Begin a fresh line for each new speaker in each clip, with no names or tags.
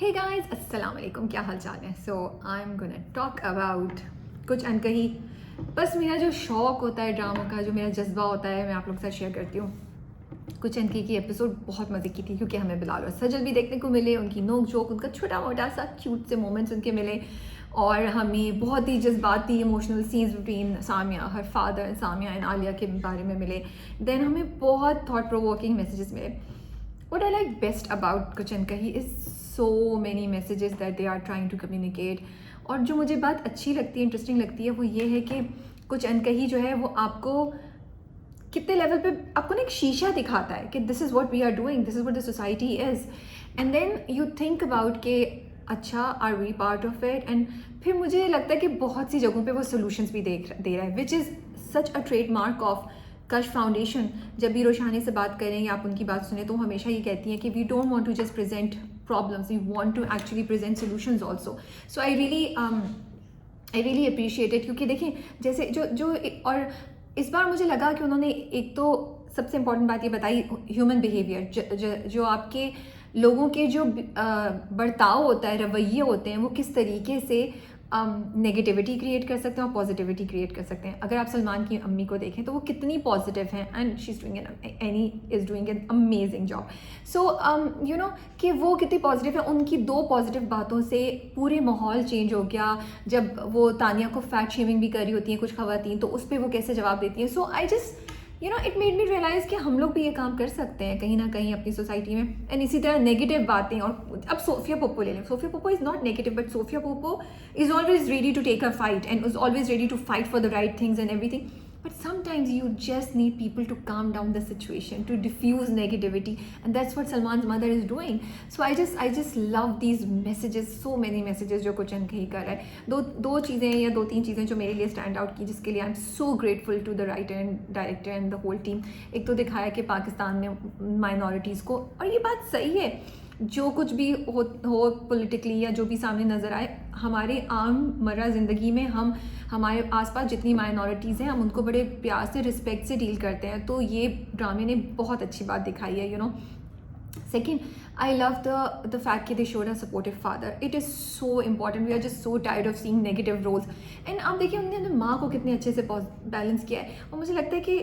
Hey guys अस्सलाम वालेकुम, क्या हाल चाल है। So I am gonna talk about कुछ अनकही। बस मेरा जो शौक़ होता है ड्रामों का, जो मेरा जज्बा होता है, मैं आप लोग के साथ शेयर करती हूँ। कुछ अनकही की एपिसोड बहुत मज़े की थी क्योंकि हमें बिलाल और सजल भी देखने को मिले, उनकी नोक झोंक, उनका छोटा मोटा सा क्यूट से मोमेंट्स उनके मिले और हमें बहुत ही जज्बाती emotional scenes between Samia, her father, Samia and Alia के बारे में मिले। देन हमें बहुत थॉट प्रोवोकिंग मैसेजेस मिले। What I like best about कुछ अनकही is so many messages that they are trying to communicate। और जो मुझे बात अच्छी लगती है, इंटरेस्टिंग लगती है, वो ये है कि कुछ अनकही जो है वो आपको कितने लेवल पे आपको ना एक शीशा दिखाता है कि this is what we are doing, this is what the society is, and then you think about के अच्छा are we part of it. And फिर मुझे लगता है कि बहुत सी जगहों पे वो सोल्यूशंस भी दे रहा है, which is such a trademark of कश फाउंडेशन। जब भी रोशानी से बात करें या आप उनकी बात सुने तो हमेशा ये कहती हैं कि we don't want to just present problems, we want to actually present solutions also. So I really appreciate it, क्योंकि देखिए जैसे जो और इस बार मुझे लगा कि उन्होंने एक तो सबसे इम्पॉर्टेंट बात ये बताई, ह्यूमन बिहेवियर, जो आपके लोगों के जो बर्ताव होता है, रवैये होते हैं, वो किस तरीके से नेगेटिविटी क्रिएट कर सकते हैं और पॉजिटिविटी क्रिएट कर सकते हैं। अगर आप सलमान की अम्मी को देखें तो वो कितनी पॉजिटिव हैं and she is doing any is doing an amazing job. So you know कि वो कितनी पॉजिटिव है, उनकी दो पॉजिटिव बातों से पूरे माहौल चेंज हो गया। जब वो तानिया को फैट शेमिंग भी कर रही होती हैं कुछ खवातीन, तो उस पर वो कैसे जवाब देती हैं। So I just it made me realize कि हम लोग भी ये काम कर सकते हैं कहीं ना कहीं अपनी सोसाइटी में। एंड इसी तरह नेगेटिव बातें, और अब सोफिया पोपो ले लें। Sophia Popo is not negative, but Sophia Popo is always ready to take a fight and is always ready to fight for the right things and everything. But sometimes you just need people to calm down the situation, to diffuse negativity, and that's what Salman's mother is doing. So I just love these messages, so many messages जो कुछ अनकही कर रहा है। दो चीज़ें या दो तीन चीज़ें जो मेरे लिए स्टैंड आउट की, जिसके लिए I am so grateful to the writer and director and the whole team. एक तो दिखाया कि पाकिस्तान में माइनॉरिटीज़ को, और ये बात सही है, जो कुछ भी हो पॉलिटिकली या जो भी सामने नज़र आए, हमारे आम मर्रा ज़िंदगी में हम हमारे आसपास जितनी माइनॉरिटीज़ हैं हम उनको बड़े प्यार से, रिस्पेक्ट से डील करते हैं। तो ये ड्रामे ने बहुत अच्छी बात दिखाई है। Second, I love the fact कि they showed a supportive father. It is so important, we are just so tired of seeing negative roles. And आप देखिए उन्होंने माँ को कितने अच्छे से बैलेंस किया है। और मुझे लगता है कि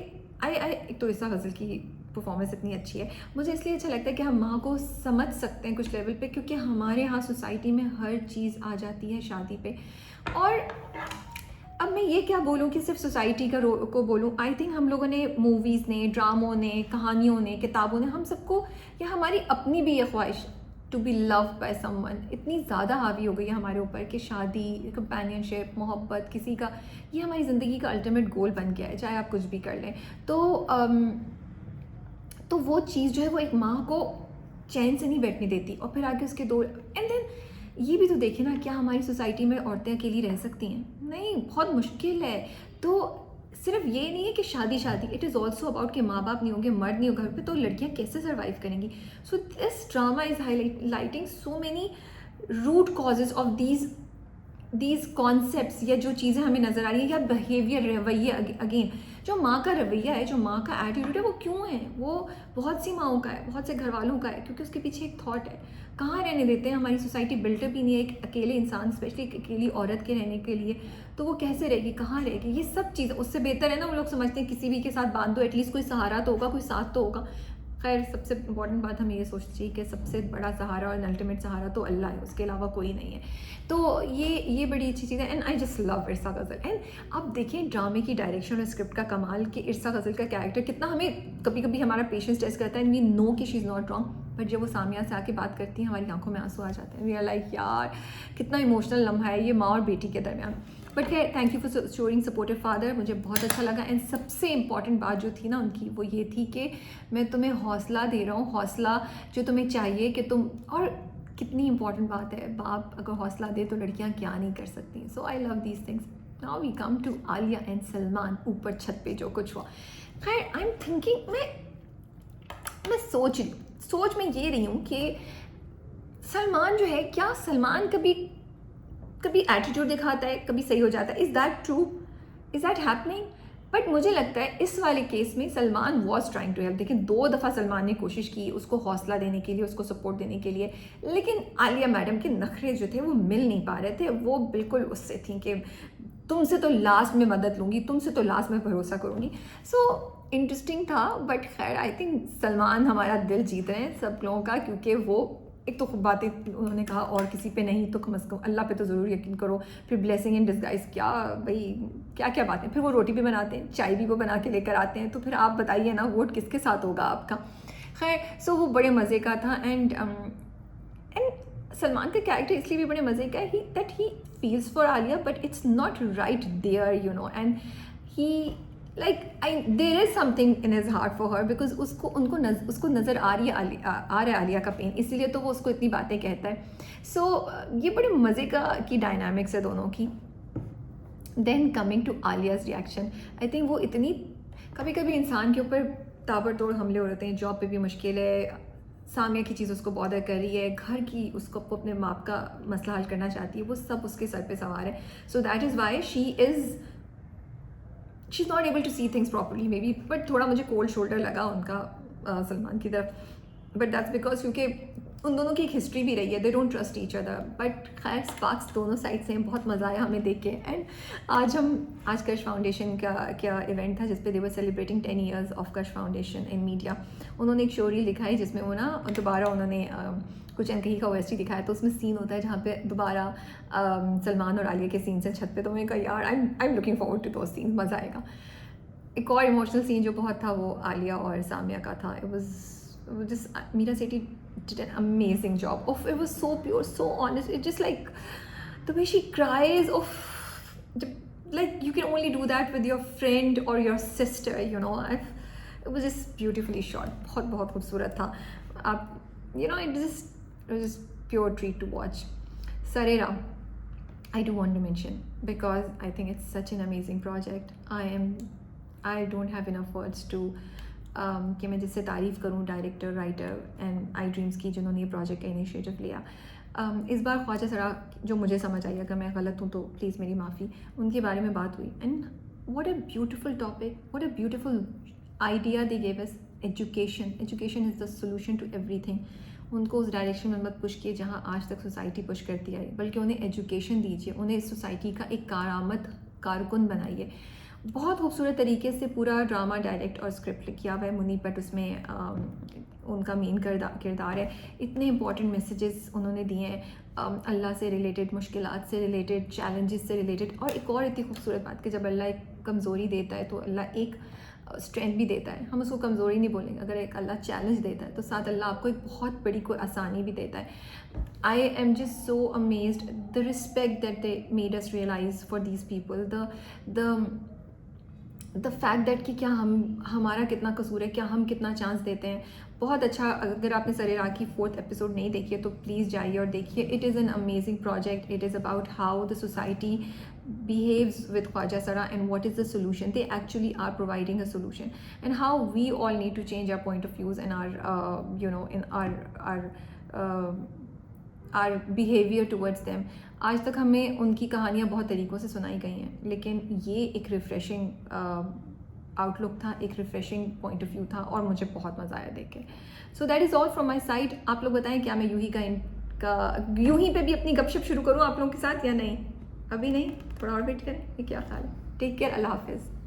एक तो इर्सा फजल की परफॉर्मेंस इतनी अच्छी है, मुझे इसलिए अच्छा लगता है कि हम माँ को समझ सकते हैं कुछ लेवल पे, क्योंकि हमारे यहाँ सोसाइटी में हर चीज़ आ जाती है शादी पे। और अब मैं ये क्या बोलूँ कि सिर्फ सोसाइटी को बोलूँ, आई थिंक हम लोगों ने, मूवीज़ ने, ड्रामों ने, कहानियों ने, किताबों ने, हम सबको, या हमारी अपनी भी ये ख्वाहिश to be loved by someone इतनी ज़्यादा हावी हो गई है हमारे ऊपर कि शादी, कंपेनियनशिप, मोहब्बत किसी का, ये हमारी ज़िंदगी का अल्टीमेट गोल बन गया है, चाहे आप कुछ भी कर लें। तो वो चीज़ जो है वो एक माँ को चैन से नहीं बैठने देती। और फिर आगे उसके दो, एंड देन ये भी तो देखें ना, क्या हमारी सोसाइटी में औरतें अकेली रह सकती हैं? नहीं, बहुत मुश्किल है। तो सिर्फ ये नहीं है कि शादी, इट इज़ ऑल्सो अबाउट कि माँ बाप नहीं होंगे, मर्द नहीं होगा घर पे, तो लड़कियाँ कैसे सर्वाइव करेंगी। So this drama is highlighting so many root causes of these concepts, या जो चीज़ें हमें नज़र आ रही हैं, या बिहेवियर, रवैया। अगेन जो माँ का रवैया है, जो माँ का एटीट्यूड है, वो क्यों है? वो बहुत सी माँओं का है, बहुत से घर वालों का है, क्योंकि उसके पीछे एक थॉट है। कहाँ रहने देते हैं, हमारी सोसाइटी बिल्टअप ही नहीं है एक अकेले इंसान, स्पेशली एक अकेली औरत के रहने के लिए। तो वो कैसे रहेगी, कहाँ रहेगी? ये सब चीज़, उससे बेहतर है ना, वो लोग समझते हैं किसी भी के साथ बांध दो, एटलीस्ट कोई सहारा तो होगा, कोई साथ तो होगा। खैर, सबसे इम्पॉर्टेंट बात हमें ये सोचनी चाहिए कि सबसे बड़ा सहारा और अल्टीमेट सहारा तो अल्लाह है, उसके अलावा कोई नहीं है। तो ये बड़ी अच्छी चीज़ है। And I just love Irsa Ghazal. And अब देखें ड्रामे की डायरेक्शन और स्क्रिप्ट का कमाल, कि इर्सा गज़ल का कैरेक्टर कितना हमें कभी कभी हमारा पेशेंस टेस्ट करता है, एंड वी नो कि she is not wrong, but जब वो सामिया से आके बात करती है, हमारी आंखों में आंसू आ जाते हैं। वी आर लाइक, यार कितना इमोशनल लम्हा है ये माँ और बेटी के दरमियान। बट खैर, thank you for showing supportive father, मुझे बहुत अच्छा लगा। एंड सबसे इम्पॉर्टेंट बात जो थी ना उनकी, वो ये थी कि मैं तुम्हें हौसला दे रहा हूँ, हौसला जो तुम्हें चाहिए कि तुम, और कितनी इंपॉर्टेंट बात है, बाप अगर हौसला दे तो लड़कियाँ क्या नहीं कर सकती। So I love these things. Now we come to Alia and Salman, ऊपर छत पे जो कुछ हुआ। खैर, आई एम थिंकिंग, मैं सोच में ये रही हूँ कि सलमान जो है, क्या सलमान कभी एटीट्यूड दिखाता है, कभी सही हो जाता है? Is that true? Is that happening? But मुझे लगता है इस वाले केस में Salman was trying to help. देखिए 2 दफ़ा सलमान ने कोशिश की उसको हौसला देने के लिए, उसको सपोर्ट देने के लिए, लेकिन आलिया मैडम के नखरे जो थे वो मिल नहीं पा रहे थे। वो बिल्कुल उससे थी कि तुमसे तो लास्ट में मदद लूँगी, तुमसे तो लास्ट में भरोसा करूँगी। सो इंटरेस्टिंग था, बट खैर आई थिंक सलमान हमारा दिल जीत रहे हैं सब लोगों का, क्योंकि वो एक तो खूब बातें उन्होंने कहा और किसी पे नहीं तो कम अज़ कम अल्लाह पे तो ज़रूर यकीन करो। फिर ब्लेसिंग इन डिस्गाइज, क्या भाई क्या क्या बातें। फिर वो रोटी भी बनाते हैं, चाय भी वो बना के लेकर आते हैं, तो फिर आप बताइए ना वोट किसके साथ होगा आपका। खैर सो वो बड़े मज़े का था। एंड सलमान का कैरेक्टर इसलिए भी बड़े मज़े का है that he feels for Alia but it's not right there you know, and he like there is something in his heart for her, because उसको नज़र आ रही है आ रहा है आलिया का पेन, इसलिए तो वो उसको इतनी बातें कहता है। सो ये बड़े मज़े की डायनामिक्स है दोनों की। Then coming to Alia's reaction, I think वो इतनी, कभी कभी इंसान के ऊपर ताबड़तोड़ हमले हो रहे हैं, जॉब पे भी मुश्किल है, सामिया की चीज़ उसको बॉदर कर रही है, घर की उसको अपने माप का मसला हल करना चाहती है, वो सब उसके सर पे सवार है। So that is why she is not able to see things properly maybe, but थोड़ा मुझे कोल्ड शोल्डर लगा उनका सलमान की तरफ, बट दैट्स बिकॉज क्योंकि उन दोनों की एक हिस्ट्री भी रही है, they don't trust each other. But खैर स्पार्क्स दोनों साइड से हैं, बहुत मज़ा आया हमें देख के। एंड आज कर्श फाउंडेशन का क्या इवेंट था जिसपे they were celebrating 10 years of कर्श फाउंडेशन इन मीडिया। उन्होंने एक स्टोरी दिखाई जिसमें वो ना दोबारा उन्होंने कुछ अनकही का ओएसटी दिखाया, तो उसमें सीन होता है जहाँ पे दोबारा सलमान और आलिया के सीन्स हैं छत पे, तो मैंने कहा यार I am looking forward to those scenes, मज़ा आएगा। एक और इमोशनल सीन जो बहुत था वो आलिया और सामिया का था। It was just Meera Sethi did an amazing job. Oh, it was so pure, so honest. It just like the way she cries. Like you can only do that with your friend or your sister, you know. It was just beautifully shot. बहुत खूबसूरत था. You know, it was just pure treat to watch. Sarera, I do want to mention because I think it's such an amazing project. I don't have enough words to कि मैं जिससे तारीफ़ करूँ director, writer and I dreams की, जिन्होंने ये project का initiative लिया। इस बार ख्वाजा सरा जो मुझे समझ आई, अगर मैं गलत हूँ तो प्लीज़ मेरी माफ़ी, उनके बारे में बात हुई। And what a beautiful topic, what a beautiful idea they gave us. Education is the solution to everything. उनको उस डायरेक्शन में मत पुश किए जहाँ आज तक सोसाइटी पुश करती आई, बल्कि उन्हें एजुकेशन दीजिए, उन्हें इस सोसाइटी का एक कारकुन बनाइए। बहुत खूबसूरत तरीके से पूरा ड्रामा डायरेक्ट और स्क्रिप्ट किया हुआ है। मुनीब भट्ट उसमें उनका मेन किरदार है। इतने इंपॉर्टेंट मैसेजेस उन्होंने दिए हैं अल्लाह से रिलेटेड, मुश्किलात से रिलेटेड, चैलेंजेस से रिलेटेड। और एक और इतनी खूबसूरत बात कि जब अल्लाह एक कमज़ोरी देता है तो अल्लाह एक स्ट्रेंथ भी देता है। हम उसको कमज़ोरी नहीं बोलेंगे। अगर एक अल्लाह चैलेंज देता है तो साथ अल्लाह आपको एक बहुत बड़ी कोई आसानी भी देता है। I am just so amazed the respect that they made us realise for these people, the fact that कि क्या हमारा कितना कसूर है, क्या हम कितना चांस देते हैं। बहुत अच्छा। अगर आपने सरेरा की 4th एपिसोड नहीं देखी है तो प्लीज़ जाइए और देखिए। It is an amazing project. It is about how the society behaves with Khwaja Sara and what is the solution. They actually are providing a solution, and how we all need to change our point of views and our in our behavior towards them. आज तक हमें उनकी कहानियाँ बहुत तरीक़ों से सुनाई गई हैं, लेकिन ये एक रिफ़्रेशिंग आउटलुक था, एक रिफ़्रेशिंग पॉइंट ऑफ व्यू था और मुझे बहुत मज़ा आया देख के। सो that is all from my side. आप लोग बताएं क्या मैं यूही पे भी अपनी गपशप शुरू करूँ आप लोगों के साथ या नहीं? अभी नहीं, थोड़ा और वेट करें, ये क्या ख्याल है? टेक केयर, अल्लाह हाफिज़।